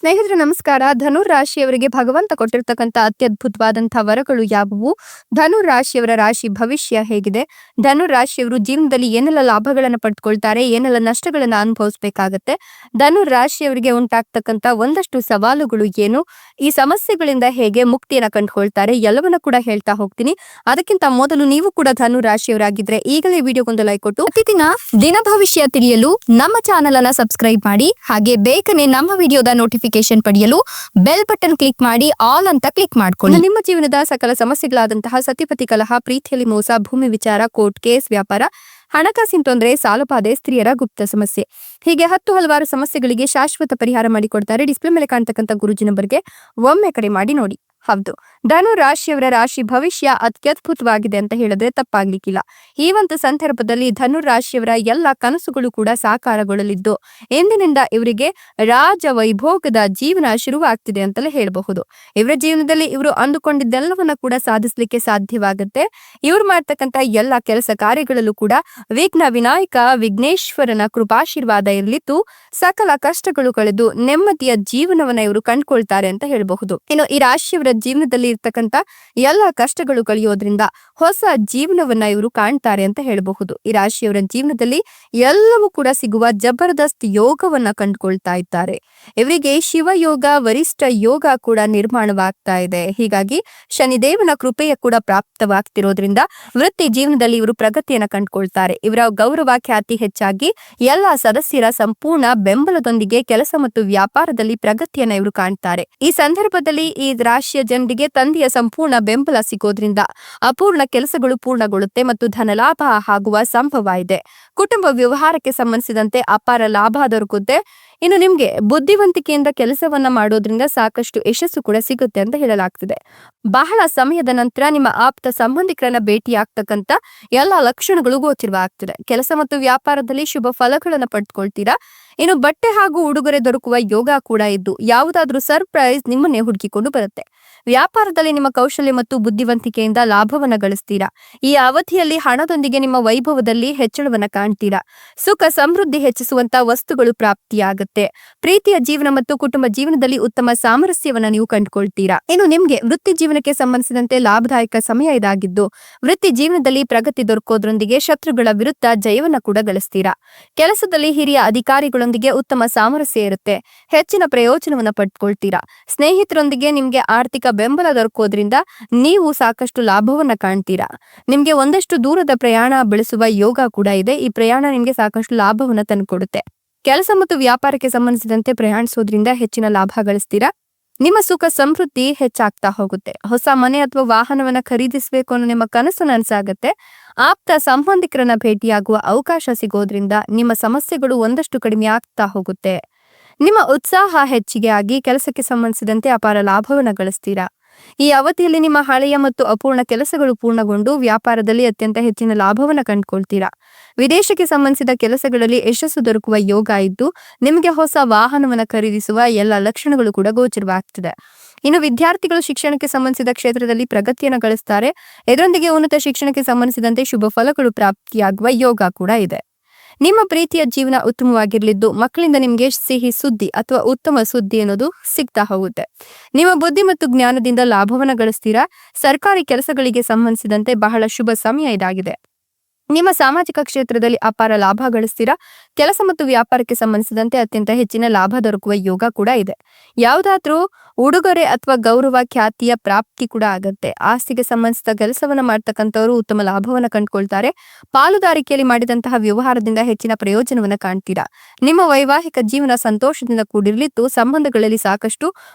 ಸ್ನೇಹಿತರೆ ನಮಸ್ಕಾರ. ಧನುರ್ ರಾಶಿಯವರಿಗೆ ಭಗವಂತ ಕೊಟ್ಟಿರ್ತಕ್ಕಂಥ ಅತ್ಯದ್ಭುತವಾದಂತಹ ವರಗಳು ಯಾವುವು? ಧನುರ್ ರಾಶಿಯವರ ರಾಶಿ ಭವಿಷ್ಯ ಹೇಗಿದೆ? ಧನುರ್ ರಾಶಿಯವರು ಜೀವನದಲ್ಲಿ ಏನೆಲ್ಲ ಲಾಭಗಳನ್ನ ಪಡ್ಕೊಳ್ತಾರೆ, ಏನೆಲ್ಲ ನಷ್ಟಗಳನ್ನ ಅನುಭವಿಸಬೇಕಾಗತ್ತೆ? ಧನುರ್ ರಾಶಿಯವರಿಗೆ ಉಂಟಾಗ್ತಕ್ಕಂಥ ಒಂದಷ್ಟು ಸವಾಲುಗಳು ಏನು? ಈ ಸಮಸ್ಯೆಗಳಿಂದ ಹೇಗೆ ಮುಕ್ತಿಯನ್ನ ಕಂಡುಕೊಳ್ತಾರೆ? ಎಲ್ಲವನ್ನ ಕೂಡ ಹೇಳ್ತಾ ಹೋಗ್ತೀನಿ. ಅದಕ್ಕಿಂತ ಮೊದಲು ನೀವು ಕೂಡ ಧನುರ್ ರಾಶಿಯವರಾಗಿದ್ರೆ ಈಗಲೇ ವಿಡಿಯೋಗೊಂದು ಲೈಕ್ ಕೊಟ್ಟು ಪ್ರತಿದಿನ ದಿನ ಭವಿಷ್ಯ ತಿಳಿಯಲು ನಮ್ಮ ಚಾನೆಲ್ ಅನ್ನ ಸಬ್ಸ್ಕ್ರೈಬ್ ಮಾಡಿ. ಹಾಗೆ ಬೇಗನೆ ನಮ್ಮ ವಿಡಿಯೋದ ನೋಟಿಫಿಕೇಶನ್ ಪಡೆಯಲು ಬೆಲ್ ಬಟನ್ ಕ್ಲಿಕ್ ಮಾಡಿ ಆಲ್ ಅಂತ ಕ್ಲಿಕ್ ಮಾಡ್ಕೊಳ್ಳಿ. ನಿಮ್ಮ ಜೀವನದ ಸಕಲ ಸಮಸ್ಯೆಗಳಾದಂತಹ ಸತಿಪತಿ ಕಲಹ, ಪ್ರೀತಿಯಲ್ಲಿ ಮೋಸ, ಭೂಮಿ ವಿಚಾರ, ಕೋರ್ಟ್ ಕೇಸ್, ವ್ಯಾಪಾರ, ಹಣಕಾಸಿನ ತೊಂದರೆ, ಸಾಲಬಾಧೆ, ಸ್ತ್ರೀಯರ ಗುಪ್ತ ಸಮಸ್ಯೆ, ಹೀಗೆ ಹಲವಾರು ಸಮಸ್ಯೆಗಳಿಗೆ ಶಾಶ್ವತ ಪರಿಹಾರ ಮಾಡಿಕೊಡ್ತಾರೆ. ಡಿಸ್ಪ್ಲೇ ಮೇಲೆ ಕಾಣ್ತಕ್ಕಂಥ ಗುರುಜಿ ನಂಬರ್ಗೆ ಒಮ್ಮೆ ಕರೆ ಮಾಡಿ ನೋಡಿ. ಹೌದು, ಧನು ರಾಶಿಯವರ ರಾಶಿ ಭವಿಷ್ಯ ಅತ್ಯದ್ಭುತವಾಗಿದೆ ಅಂತ ಹೇಳಿದ್ರೆ ತಪ್ಪಾಗ್ಲಿಕ್ಕಿಲ್ಲ. ಈ ಒಂದು ಸಂದರ್ಭದಲ್ಲಿ ಧನುರ್ ರಾಶಿಯವರ ಎಲ್ಲ ಕನಸುಗಳು ಕೂಡ ಸಾಕಾರಗೊಳ್ಳಲಿದ್ದು ಎಂದಿನಿಂದ ಇವರಿಗೆ ರಾಜ ವೈಭೋಗದ ಜೀವನ ಶುರುವಾಗ್ತಿದೆ ಅಂತಲೇ ಹೇಳಬಹುದು. ಇವರ ಜೀವನದಲ್ಲಿ ಇವರು ಅಂದುಕೊಂಡಿದ್ದೆಲ್ಲವನ್ನ ಕೂಡ ಸಾಧಿಸ್ಲಿಕ್ಕೆ ಸಾಧ್ಯವಾಗುತ್ತೆ. ಇವ್ರು ಮಾಡ್ತಕ್ಕಂಥ ಎಲ್ಲ ಕೆಲಸ ಕಾರ್ಯಗಳಲ್ಲೂ ಕೂಡ ವಿಘ್ನ ವಿನಾಯಕ ವಿಘ್ನೇಶ್ವರನ ಕೃಪಾಶೀರ್ವಾದ ಇರಲಿದ್ದು ಸಕಲ ಕಷ್ಟಗಳು ಕಳೆದು ನೆಮ್ಮದಿಯ ಜೀವನವನ್ನ ಇವರು ಕಂಡುಕೊಳ್ತಾರೆ ಅಂತ ಹೇಳಬಹುದು. ಇನ್ನು ಈ ರಾಶಿಯವರ ಜೀವನದಲ್ಲಿ ಇರ್ತಕ್ಕಂಥ ಎಲ್ಲ ಕಷ್ಟಗಳು ಕಳೆಯೋದ್ರಿಂದ ಹೊಸ ಜೀವನವನ್ನ ಇವರು ಕಾಣ್ತಾರೆ ಅಂತ ಹೇಳಬಹುದು. ಈ ರಾಶಿಯವರ ಜೀವನದಲ್ಲಿ ಎಲ್ಲವೂ ಕೂಡ ಸಿಗುವ ಜಬರ್ದಸ್ತ್ ಯೋಗವನ್ನ ಕಂಡುಕೊಳ್ತಾ ಇದ್ದಾರೆ. ಇವರಿಗೆ ಶಿವಯೋಗ, ವರಿಷ್ಠ ಯೋಗ ಕೂಡ ನಿರ್ಮಾಣವಾಗ್ತಾ ಇದೆ. ಹೀಗಾಗಿ ಶನಿದೇವನ ಕೃಪೆಯ ಕೂಡ ಪ್ರಾಪ್ತವಾಗ್ತಿರೋದ್ರಿಂದ ವೃತ್ತಿ ಜೀವನದಲ್ಲಿ ಇವರು ಪ್ರಗತಿಯನ್ನ ಕಂಡುಕೊಳ್ತಾರೆ. ಇವರ ಗೌರವ ಖ್ಯಾತಿ ಹೆಚ್ಚಾಗಿ ಎಲ್ಲ ಸದಸ್ಯರ ಸಂಪೂರ್ಣ ಬೆಂಬಲದೊಂದಿಗೆ ಕೆಲಸ ಮತ್ತು ವ್ಯಾಪಾರದಲ್ಲಿ ಪ್ರಗತಿಯನ್ನ ಇವರು ಕಾಣ್ತಾರೆ. ಈ ಸಂದರ್ಭದಲ್ಲಿ ಈ ರಾಶಿಯ ಜನರಿಗೆ ತಂದೆಯ ಸಂಪೂರ್ಣ ಬೆಂಬಲ ಸಿಗೋದ್ರಿಂದ ಅಪೂರ್ಣ ಕೆಲಸಗಳು ಪೂರ್ಣಗೊಳ್ಳುತ್ತೆ ಮತ್ತು ಧನಲಾಭ ಆಗುವ ಸಂಭವ ಇದೆ. ಕುಟುಂಬ ವ್ಯವಹಾರಕ್ಕೆ ಸಂಬಂಧಿಸಿದಂತೆ ಅಪಾರ ಲಾಭ ದೊರಕುತ್ತೆ. ಇನ್ನು ನಿಮ್ಗೆ ಬುದ್ಧಿವಂತಿಕೆಯಿಂದ ಕೆಲಸವನ್ನ ಮಾಡೋದ್ರಿಂದ ಸಾಕಷ್ಟು ಯಶಸ್ಸು ಕೂಡ ಸಿಗುತ್ತೆ ಅಂತ ಹೇಳಲಾಗ್ತಿದೆ. ಬಹಳ ಸಮಯದ ನಂತರ ನಿಮ್ಮ ಆಪ್ತ ಸಂಬಂಧಿಕರನ್ನ ಭೇಟಿಯಾಗ್ತಕ್ಕಂಥ ಎಲ್ಲಾ ಲಕ್ಷಣಗಳು ಗೋಚರವಾಗ್ತಿದೆ. ಕೆಲಸ ಮತ್ತು ವ್ಯಾಪಾರದಲ್ಲಿ ಶುಭ ಫಲಗಳನ್ನ ಪಡ್ಕೊಳ್ತೀರಾ. ಇನ್ನು ಬಟ್ಟೆ ಹಾಗೂ ಉಡುಗೊರೆ ದೊರಕುವ ಯೋಗ ಕೂಡ ಇದ್ದು ಯಾವುದಾದ್ರೂ ಸರ್ಪ್ರೈಸ್ ನಿಮ್ಮನ್ನೇ ಹುಡುಕಿಕೊಂಡು ಬರುತ್ತೆ. ವ್ಯಾಪಾರದಲ್ಲಿ ನಿಮ್ಮ ಕೌಶಲ್ಯ ಮತ್ತು ಬುದ್ಧಿವಂತಿಕೆಯಿಂದ ಲಾಭವನ್ನ ಗಳಿಸ್ತೀರಾ. ಈ ಅವಧಿಯಲ್ಲಿ ಹಣದೊಂದಿಗೆ ನಿಮ್ಮ ವೈಭವದಲ್ಲಿ ಹೆಚ್ಚಳವನ್ನ ಕಾಣ್ತೀರಾ. ಸುಖ ಸಮೃದ್ಧಿ ಹೆಚ್ಚಿಸುವಂತ ವಸ್ತುಗಳು ಪ್ರಾಪ್ತಿಯಾಗುತ್ತೆ. ಪ್ರೀತಿಯ ಜೀವನ ಮತ್ತು ಕುಟುಂಬ ಜೀವನದಲ್ಲಿ ಉತ್ತಮ ಸಾಮರಸ್ಯವನ್ನ ನೀವು ಕಂಡುಕೊಳ್ತೀರಾ. ಇನ್ನು ನಿಮ್ಗೆ ವೃತ್ತಿ ಜೀವನಕ್ಕೆ ಸಂಬಂಧಿಸಿದಂತೆ ಲಾಭದಾಯಕ ಸಮಯ ಇದಾಗಿದ್ದು ವೃತ್ತಿ ಜೀವನದಲ್ಲಿ ಪ್ರಗತಿ ದೊರಕೋದ್ರೊಂದಿಗೆ ಶತ್ರುಗಳ ವಿರುದ್ಧ ಜಯವನ್ನ ಕೂಡ ಗಳಿಸ್ತೀರಾ. ಕೆಲಸದಲ್ಲಿ ಹಿರಿಯ ಅಧಿಕಾರಿಗಳೊಂದಿಗೆ ಉತ್ತಮ ಸಾಮರಸ್ಯ ಇರುತ್ತೆ. ಹೆಚ್ಚಿನ ಪ್ರಯೋಜನವನ್ನ ಪಡ್ಕೊಳ್ತೀರಾ. ಸ್ನೇಹಿತರೊಂದಿಗೆ ನಿಮ್ಗೆ ಆರ್ಥಿಕ ಬೆಂಬಲ ದೊರಕೋದ್ರಿಂದ ನೀವು ಸಾಕಷ್ಟು ಲಾಭವನ್ನ ಕಾಣ್ತೀರಾ. ನಿಮ್ಗೆ ಒಂದಷ್ಟು ದೂರದ ಪ್ರಯಾಣ ಬೆಳೆಸುವ ಯೋಗ ಕೂಡ ಇದೆ. ಈ ಪ್ರಯಾಣ ನಿಮ್ಗೆ ಸಾಕಷ್ಟು ಲಾಭವನ್ನ ತಂದುಕೊಡುತ್ತೆ. ಕೆಲಸ ಮತ್ತು ವ್ಯಾಪಾರಕ್ಕೆ ಸಂಬಂಧಿಸಿದಂತೆ ಪ್ರಯಾಣಿಸೋದ್ರಿಂದ ಹೆಚ್ಚಿನ ಲಾಭ ಗಳಿಸ್ತೀರಾ. ನಿಮ್ಮ ಸುಖ ಸಮೃದ್ಧಿ ಹೆಚ್ಚಾಗ್ತಾ ಹೋಗುತ್ತೆ. ಹೊಸ ಮನೆ ಅಥವಾ ವಾಹನವನ್ನ ಖರೀದಿಸಬೇಕು ಅನ್ನೋ ನಿಮ್ಮ ಕನಸು ನನಸಾಗುತ್ತೆ. ಆಪ್ತ ಸಂಬಂಧಿಕರನ್ನ ಭೇಟಿಯಾಗುವ ಅವಕಾಶ ಸಿಗೋದ್ರಿಂದ ನಿಮ್ಮ ಸಮಸ್ಯೆಗಳು ಒಂದಷ್ಟು ಕಡಿಮೆ ಆಗ್ತಾ ಹೋಗುತ್ತೆ. ನಿಮ್ಮ ಉತ್ಸಾಹ ಹೆಚ್ಚಿಗೆ ಆಗಿ ಕೆಲಸಕ್ಕೆ ಸಂಬಂಧಿಸಿದಂತೆ ಅಪಾರ ಲಾಭವನ್ನ ಗಳಿಸ್ತೀರಾ. ಈ ಅವಧಿಯಲ್ಲಿ ನಿಮ್ಮ ಹಳೆಯ ಮತ್ತು ಅಪೂರ್ಣ ಕೆಲಸಗಳು ಪೂರ್ಣಗೊಂಡು ವ್ಯಾಪಾರದಲ್ಲಿ ಅತ್ಯಂತ ಹೆಚ್ಚಿನ ಲಾಭವನ್ನ ಕಂಡುಕೊಳ್ತೀರಾ. ವಿದೇಶಕ್ಕೆ ಸಂಬಂಧಿಸಿದ ಕೆಲಸಗಳಲ್ಲಿ ಯಶಸ್ಸು ದೊರಕುವ ಯೋಗ ಇದ್ದು ನಿಮಗೆ ಹೊಸ ವಾಹನವನ್ನ ಖರೀದಿಸುವ ಎಲ್ಲ ಲಕ್ಷಣಗಳು ಕೂಡ ಗೋಚರವಾಗ್ತಿದೆ. ಇನ್ನು ವಿದ್ಯಾರ್ಥಿಗಳು ಶಿಕ್ಷಣಕ್ಕೆ ಸಂಬಂಧಿಸಿದ ಕ್ಷೇತ್ರದಲ್ಲಿ ಪ್ರಗತಿಯನ್ನು ಗಳಿಸ್ತಾರೆ. ಇದರೊಂದಿಗೆ ಉನ್ನತ ಶಿಕ್ಷಣಕ್ಕೆ ಸಂಬಂಧಿಸಿದಂತೆ ಶುಭ ಫಲಗಳು ಪ್ರಾಪ್ತಿಯಾಗುವ ಯೋಗ ಕೂಡ ಇದೆ. ನಿಮ್ಮ ಪ್ರೀತಿಯ ಜೀವನ ಉತ್ತಮವಾಗಿರ್ಲಿದ್ದು ಮಕ್ಕಳಿಂದ ನಿಮ್ಗೆ ಸಿಹಿ ಸುದ್ದಿ ಅಥವಾ ಉತ್ತಮ ಸುದ್ದಿ ಅನ್ನೋದು ಸಿಗ್ತಾ ಹೋಗುತ್ತೆ. ನಿಮ್ಮ ಬುದ್ಧಿ ಮತ್ತು ಜ್ಞಾನದಿಂದ ಲಾಭವನ್ನ ಗಳಿಸ್ತೀರಾ. ಸರ್ಕಾರಿ ಕೆಲಸಗಳಿಗೆ ಸಂಬಂಧಿಸಿದಂತೆ ಬಹಳ ಶುಭ ಸಮಯ ಇದಾಗಿದೆ. ನಿಮ್ಮ ಸಾಮಾಜಿಕ ಕ್ಷೇತ್ರದಲ್ಲಿ ಅಪಾರ ಲಾಭ ಗಳಿಸ್ತೀರಾ. ಕೆಲಸ ಮತ್ತು ವ್ಯಾಪಾರಕ್ಕೆ ಸಂಬಂಧಿಸಿದಂತೆ ಅತ್ಯಂತ ಹೆಚ್ಚಿನ ಲಾಭ ದೊರಕುವ ಯೋಗ ಕೂಡ ಇದೆ. ಯಾವುದಾದ್ರೂ ಉಡುಗೊರೆ ಅಥವಾ ಗೌರವ ಖ್ಯಾತಿಯ ಪ್ರಾಪ್ತಿ ಕೂಡ ಆಗತ್ತೆ. ಆಸ್ತಿಗೆ ಸಂಬಂಧಿಸಿದ ಕೆಲಸವನ್ನ ಮಾಡ್ತಕ್ಕಂಥವ್ರು ಉತ್ತಮ ಲಾಭವನ್ನ ಕಂಡುಕೊಳ್ತಾರೆ. ಪಾಲುದಾರಿಕೆಯಲ್ಲಿ ಮಾಡಿದಂತಹ ವ್ಯವಹಾರದಿಂದ ಹೆಚ್ಚಿನ ಪ್ರಯೋಜನವನ್ನ ಕಾಣ್ತೀರಾ. ನಿಮ್ಮ ವೈವಾಹಿಕ ಜೀವನ ಸಂತೋಷದಿಂದ ಕೂಡಿರ್ಲಿದ್ದು ಸಂಬಂಧಗಳಲ್ಲಿ ಸಾಕಷ್ಟು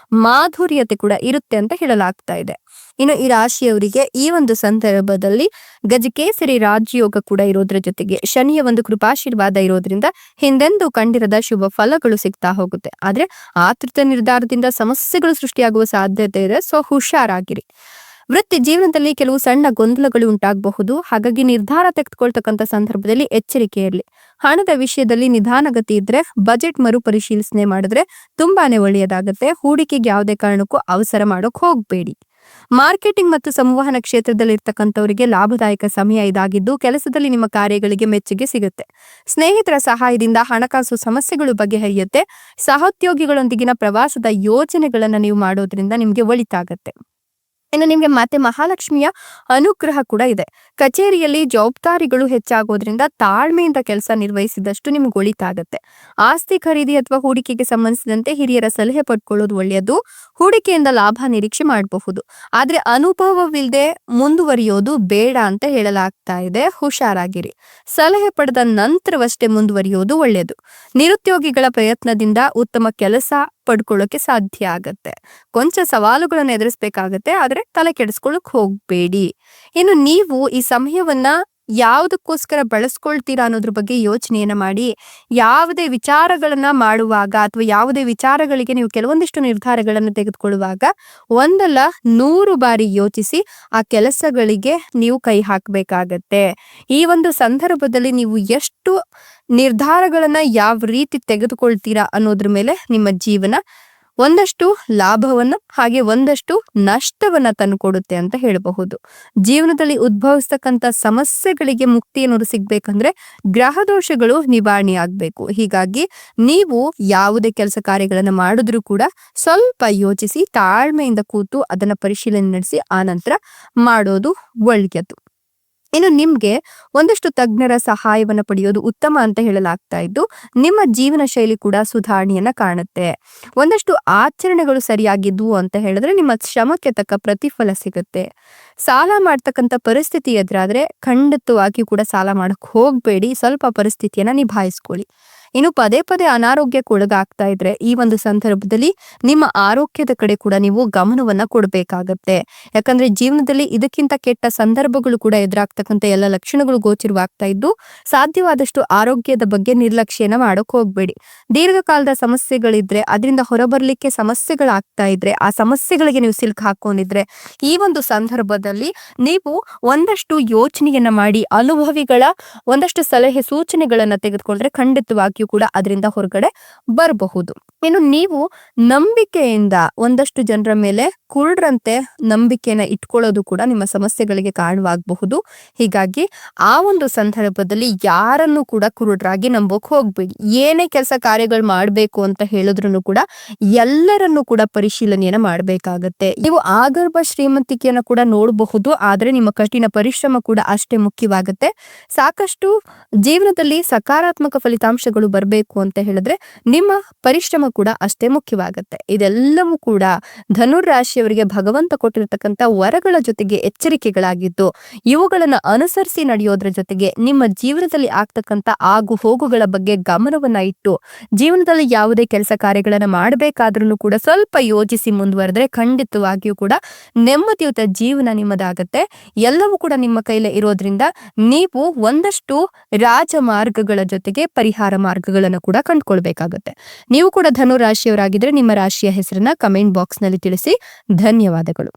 ಮಾಧುರ್ಯತೆ ಕೂಡ ಇರುತ್ತೆ ಅಂತ ಹೇಳಲಾಗ್ತಾ ಇದೆ. ಇನ್ನು ಈ ರಾಶಿಯವರಿಗೆ ಈ ಒಂದು ಸಂದರ್ಭದಲ್ಲಿ ಗಜಕೇಸರಿ ರಾಜಯೋಗ ಕೂಡ ಇರೋದ್ರ ಜೊತೆಗೆ ಶನಿಯ ಒಂದು ಕೃಪಾಶೀರ್ವಾದ ಇರೋದ್ರಿಂದ ಹಿಂದೆಂದೂ ಕಂಡಿರದ ಶುಭ ಫಲಗಳು ಸಿಗ್ತಾ ಹೋಗುತ್ತೆ. ಆದ್ರೆ ಆತೃತ ನಿರ್ಧಾರದಿಂದ ಸಮಸ್ಯೆಗಳು ಸೃಷ್ಟಿಯಾಗುವ ಸಾಧ್ಯತೆ ಇದೆ. ಸೊ ಹುಷಾರಾಗಿರಿ. ವೃತ್ತಿ ಜೀವನದಲ್ಲಿ ಕೆಲವು ಸಣ್ಣ ಗೊಂದಲಗಳು ಉಂಟಾಗಬಹುದು. ಹಾಗಾಗಿ ನಿರ್ಧಾರ ತೆಗೆದುಕೊಳ್ತಕ್ಕಂಥ ಸಂದರ್ಭದಲ್ಲಿ ಎಚ್ಚರಿಕೆ ಇರಲಿ. ಹಣದ ವಿಷಯದಲ್ಲಿ ನಿಧಾನಗತಿ ಇದ್ರೆ ಬಜೆಟ್ ಮರುಪರಿಶೀಲನೆ ಮಾಡಿದ್ರೆ ತುಂಬಾನೇ ಒಳ್ಳೆಯದಾಗುತ್ತೆ. ಹೂಡಿಕೆಗೆ ಯಾವುದೇ ಕಾರಣಕ್ಕೂ ಅವಸರ ಮಾಡೋಕ್ ಹೋಗ್ಬೇಡಿ. ಮಾರ್ಕೆಟಿಂಗ್ ಮತ್ತು ಸಂವಹನ ಕ್ಷೇತ್ರದಲ್ಲಿ ಇರ್ತಕ್ಕಂಥವರಿಗೆ ಲಾಭದಾಯಕ ಸಮಯ ಇದಾಗಿದ್ದು ಕೆಲಸದಲ್ಲಿ ನಿಮ್ಮ ಕಾರ್ಯಗಳಿಗೆ ಮೆಚ್ಚುಗೆ ಸಿಗುತ್ತೆ. ಸ್ನೇಹಿತರ ಸಹಾಯದಿಂದ ಹಣಕಾಸು ಸಮಸ್ಯೆಗಳು ಬಗೆಹರಿಯುತ್ತೆ. ಸಹೋದ್ಯೋಗಿಗಳೊಂದಿಗಿನ ಪ್ರವಾಸದ ಯೋಜನೆಗಳನ್ನ ನೀವು ಮಾಡೋದ್ರಿಂದ ನಿಮ್ಗೆ ಒಳಿತಾಗತ್ತೆ. ಇನ್ನು ನಿಮ್ಗೆ ಮತ್ತೆ ಮಹಾಲಕ್ಷ್ಮಿಯ ಅನುಗ್ರಹ ಕೂಡ ಇದೆ. ಕಚೇರಿಯಲ್ಲಿ ಜವಾಬ್ದಾರಿಗಳು ಹೆಚ್ಚಾಗೋದ್ರಿಂದ ತಾಳ್ಮೆಯಿಂದ ಕೆಲಸ ನಿರ್ವಹಿಸಿದಷ್ಟು ನಿಮ್ಗೆ ಒಳಿತಾಗತ್ತೆ. ಆಸ್ತಿ ಖರೀದಿ ಅಥವಾ ಹೂಡಿಕೆಗೆ ಸಂಬಂಧಿಸಿದಂತೆ ಹಿರಿಯರ ಸಲಹೆ ಪಡ್ಕೊಳ್ಳೋದು ಒಳ್ಳೆಯದು. ಹೂಡಿಕೆಯಿಂದ ಲಾಭ ನಿರೀಕ್ಷೆ ಮಾಡಬಹುದು, ಆದ್ರೆ ಅನುಭವವಿಲ್ಲದೆ ಮುಂದುವರಿಯೋದು ಬೇಡ ಅಂತ ಹೇಳಲಾಗ್ತಾ ಇದೆ. ಹುಷಾರಾಗಿರಿ. ಸಲಹೆ ಪಡೆದ ನಂತರವಷ್ಟೇ ಮುಂದುವರಿಯೋದು ಒಳ್ಳೆಯದು. ನಿರುದ್ಯೋಗಿಗಳ ಪ್ರಯತ್ನದಿಂದ ಉತ್ತಮ ಕೆಲಸ ಪಡ್ಕೊಳ್ಳೋಕೆ ಸಾಧ್ಯ ಆಗತ್ತೆ. ಕೊಂಚ ಸವಾಲುಗಳನ್ನು ಎದುರಿಸಬೇಕಾಗತ್ತೆ, ಆದ್ರೆ ತಲೆ ಕೆಡಿಸ್ಕೊಳ್ಳಕ್ ಹೋಗ್ಬೇಡಿ. ಇನ್ನು ನೀವು ಈ ಸಮಯವನ್ನ ಯಾವುದಕ್ಕೋಸ್ಕರ ಬಳಸ್ಕೊಳ್ತೀರಾ ಅನ್ನೋದ್ರ ಬಗ್ಗೆ ಯೋಚನೆಯನ್ನ ಮಾಡಿ. ಯಾವುದೇ ವಿಚಾರಗಳನ್ನ ಮಾಡುವಾಗ ಅಥವಾ ಯಾವುದೇ ವಿಚಾರಗಳಿಗೆ ನೀವು ಕೆಲವೊಂದಿಷ್ಟು ನಿರ್ಧಾರಗಳನ್ನು ತೆಗೆದುಕೊಳ್ಳುವಾಗ ಒಂದಲ್ಲ 100 ಬಾರಿ ಯೋಚಿಸಿ ಆ ಕೆಲಸಗಳಿಗೆ ನೀವು ಕೈ ಹಾಕಬೇಕಾಗತ್ತೆ. ಈ ಒಂದು ಸಂದರ್ಭದಲ್ಲಿ ನೀವು ಎಷ್ಟು ನಿರ್ಧಾರಗಳನ್ನ ಯಾವ ರೀತಿ ತೆಗೆದುಕೊಳ್ತೀರಾ ಅನ್ನೋದ್ರ ಮೇಲೆ ನಿಮ್ಮ ಜೀವನ ಒಂದಷ್ಟು ಲಾಭವನ್ನ ಹಾಗೆ ಒಂದಷ್ಟು ನಷ್ಟವನ್ನ ತಂದುಕೊಡುತ್ತೆ ಅಂತ ಹೇಳಬಹುದು. ಜೀವನದಲ್ಲಿ ಉದ್ಭವಿಸ್ತಕ್ಕಂಥ ಸಮಸ್ಯೆಗಳಿಗೆ ಮುಕ್ತಿಯನ್ನು ಸಿಗ್ಬೇಕಂದ್ರೆ ಗ್ರಹ ದೋಷಗಳು ನಿವಾರಣೆ ಆಗ್ಬೇಕು. ಹೀಗಾಗಿ ನೀವು ಯಾವುದೇ ಕೆಲಸ ಕಾರ್ಯಗಳನ್ನ ಮಾಡಿದ್ರೂ ಕೂಡ ಸ್ವಲ್ಪ ಯೋಚಿಸಿ ತಾಳ್ಮೆಯಿಂದ ಕೂತು ಅದನ್ನ ಪರಿಶೀಲನೆ ನಡೆಸಿ ಆನಂತರ ಮಾಡೋದು ಒಳ್ಳೆಯದು. ಇನ್ನು ನಿಮ್ಗೆ ಒಂದಷ್ಟು ತಜ್ಞರ ಸಹಾಯವನ್ನ ಪಡೆಯೋದು ಉತ್ತಮ ಅಂತ ಹೇಳಲಾಗ್ತಾ ಇದ್ದು ನಿಮ್ಮ ಜೀವನ ಶೈಲಿ ಕೂಡ ಸುಧಾರಣೆಯನ್ನ ಕಾಣುತ್ತೆ. ಒಂದಷ್ಟು ಆಚರಣೆಗಳು ಸರಿಯಾಗಿದ್ವು ಅಂತ ಹೇಳಿದ್ರೆ ನಿಮ್ಮ ಶ್ರಮಕ್ಕೆ ತಕ್ಕ ಪ್ರತಿಫಲ ಸಿಗುತ್ತೆ. ಸಾಲ ಮಾಡ್ತಕ್ಕಂಥ ಪರಿಸ್ಥಿತಿ ಎದುರಾದ್ರೆ ಖಂಡಿತವಾಗಿಯೂ ಕೂಡ ಸಾಲ ಮಾಡಕ್ ಹೋಗ್ಬೇಡಿ. ಸ್ವಲ್ಪ ಪರಿಸ್ಥಿತಿಯನ್ನ ನಿಭಾಯಿಸ್ಕೊಳ್ಳಿ. ಇನ್ನು ಪದೇ ಪದೇ ಅನಾರೋಗ್ಯಕ್ಕೆ ಒಳಗಾಗ್ತಾ ಇದ್ರೆ ಈ ಒಂದು ಸಂದರ್ಭದಲ್ಲಿ ನಿಮ್ಮ ಆರೋಗ್ಯದ ಕಡೆ ಕೂಡ ನೀವು ಗಮನವನ್ನ ಕೊಡಬೇಕಾಗತ್ತೆ. ಯಾಕಂದ್ರೆ ಜೀವನದಲ್ಲಿ ಇದಕ್ಕಿಂತ ಕೆಟ್ಟ ಸಂದರ್ಭಗಳು ಕೂಡ ಎದುರಾಗ್ತಕ್ಕಂಥ ಎಲ್ಲ ಲಕ್ಷಣಗಳು ಗೋಚರವಾಗ್ತಾ ಇದ್ದು ಸಾಧ್ಯವಾದಷ್ಟು ಆರೋಗ್ಯದ ಬಗ್ಗೆ ನಿರ್ಲಕ್ಷ್ಯನ ಮಾಡಕ್ ಹೋಗ್ಬೇಡಿ. ದೀರ್ಘಕಾಲದ ಸಮಸ್ಯೆಗಳಿದ್ರೆ ಅದರಿಂದ ಹೊರಬರ್ಲಿಕ್ಕೆ ಸಮಸ್ಯೆಗಳಾಗ್ತಾ ಇದ್ರೆ ಆ ಸಮಸ್ಯೆಗಳಿಗೆ ನೀವು ಸಿಲುಕು ಹಾಕೊಂಡಿದ್ರೆ ಈ ಒಂದು ಸಂದರ್ಭದಲ್ಲಿ ನೀವು ಒಂದಷ್ಟು ಯೋಚನೆಯನ್ನ ಮಾಡಿ ಅನುಭವಿಗಳ ಒಂದಷ್ಟು ಸಲಹೆ ಸೂಚನೆಗಳನ್ನ ತೆಗೆದುಕೊಂಡ್ರೆ ಖಂಡಿತವಾಗಿ ಕೂಡ ಅದರಿಂದ ಹೊರಗಡೆ ಬರಬಹುದು. ಇನ್ನು ನೀವು ನಂಬಿಕೆಯಿಂದ ಒಂದಷ್ಟು ಜನರ ಮೇಲೆ ಕುರುಡ್ರಂತೆ ನಂಬಿಕೆಯನ್ನ ಇಟ್ಕೊಳ್ಳೋದು ಕೂಡ ನಿಮ್ಮ ಸಮಸ್ಯೆಗಳಿಗೆ ಕಾರಣವಾಗಬಹುದು. ಹೀಗಾಗಿ ಆ ಒಂದು ಸಂದರ್ಭದಲ್ಲಿ ಯಾರನ್ನು ಕೂಡ ಕುರುಡ್ರಾಗಿ ನಂಬೋಕ್ ಹೋಗ್ಬೇಡಿ. ಏನೇ ಕೆಲಸ ಕಾರ್ಯಗಳು ಮಾಡ್ಬೇಕು ಅಂತ ಹೇಳಿದ್ರು ಕೂಡ ಎಲ್ಲರನ್ನು ಕೂಡ ಪರಿಶೀಲನೆಯನ್ನ ಮಾಡ್ಬೇಕಾಗತ್ತೆ. ನೀವು ಆಗರ್ಭ ಶ್ರೀಮಂತಿಕೆಯನ್ನ ಕೂಡ ನೋಡಬಹುದು, ಆದ್ರೆ ನಿಮ್ಮ ಕಠಿಣ ಪರಿಶ್ರಮ ಕೂಡ ಅಷ್ಟೇ ಮುಖ್ಯವಾಗತ್ತೆ. ಸಾಕಷ್ಟು ಜೀವನದಲ್ಲಿ ಸಕಾರಾತ್ಮಕ ಫಲಿತಾಂಶಗಳು ಬರಬೇಕು ಅಂತ ಹೇಳಿದ್ರೆ ನಿಮ್ಮ ಪರಿಶ್ರಮ ಕೂಡ ಅಷ್ಟೇ ಮುಖ್ಯವಾಗತ್ತೆ. ಇದೆಲ್ಲವೂ ಕೂಡ ಧನುರ್ ರಾಶಿಯವರಿಗೆ ಭಗವಂತ ಕೊಟ್ಟಿರತಕ್ಕಂತ ವರಗಳ ಜೊತೆಗೆ ಎಚ್ಚರಿಕೆಗಳಾಗಿದ್ದು ಇವುಗಳನ್ನ ಅನುಸರಿಸಿ ನಡೆಯೋದ್ರ ಜೊತೆಗೆ ನಿಮ್ಮ ಜೀವನದಲ್ಲಿ ಆಗ್ತಕ್ಕಂತ ಆಗು ಹೋಗುಗಳ ಬಗ್ಗೆ ಗಮನವನ್ನ ಇಟ್ಟು ಜೀವನದಲ್ಲಿ ಯಾವುದೇ ಕೆಲಸ ಕಾರ್ಯಗಳನ್ನ ಮಾಡಬೇಕಾದ್ರೂ ಕೂಡ ಸ್ವಲ್ಪ ಯೋಚಿಸಿ ಮುಂದುವರೆದ್ರೆ ಖಂಡಿತವಾಗಿಯೂ ಕೂಡ ನೆಮ್ಮದಿಯುತ ಜೀವನ ನಿಮ್ಮದಾಗತ್ತೆ. ಎಲ್ಲವೂ ಕೂಡ ನಿಮ್ಮ ಕೈಲೇ ಇರೋದ್ರಿಂದ ನೀವು ಒಂದಷ್ಟು ರಾಜಮಾರ್ಗಗಳ ಜೊತೆಗೆ ಪರಿಹಾರ ಮಾರ್ಗಗಳನ್ನು ಕೂಡ ಕಂಡುಕೊಳ್ಬೇಕಾಗತ್ತೆ. ನೀವು ಕೂಡ ಧನು ರಾಶಿಯವರಾಗಿದ್ರೆ ನಿಮ್ಮ ರಾಶಿಯ ಹೆಸರನ್ನ ಕಮೆಂಟ್ ಬಾಕ್ಸ್ ನಲ್ಲಿ ತಿಳಿಸಿ. ಧನ್ಯವಾದಗಳು.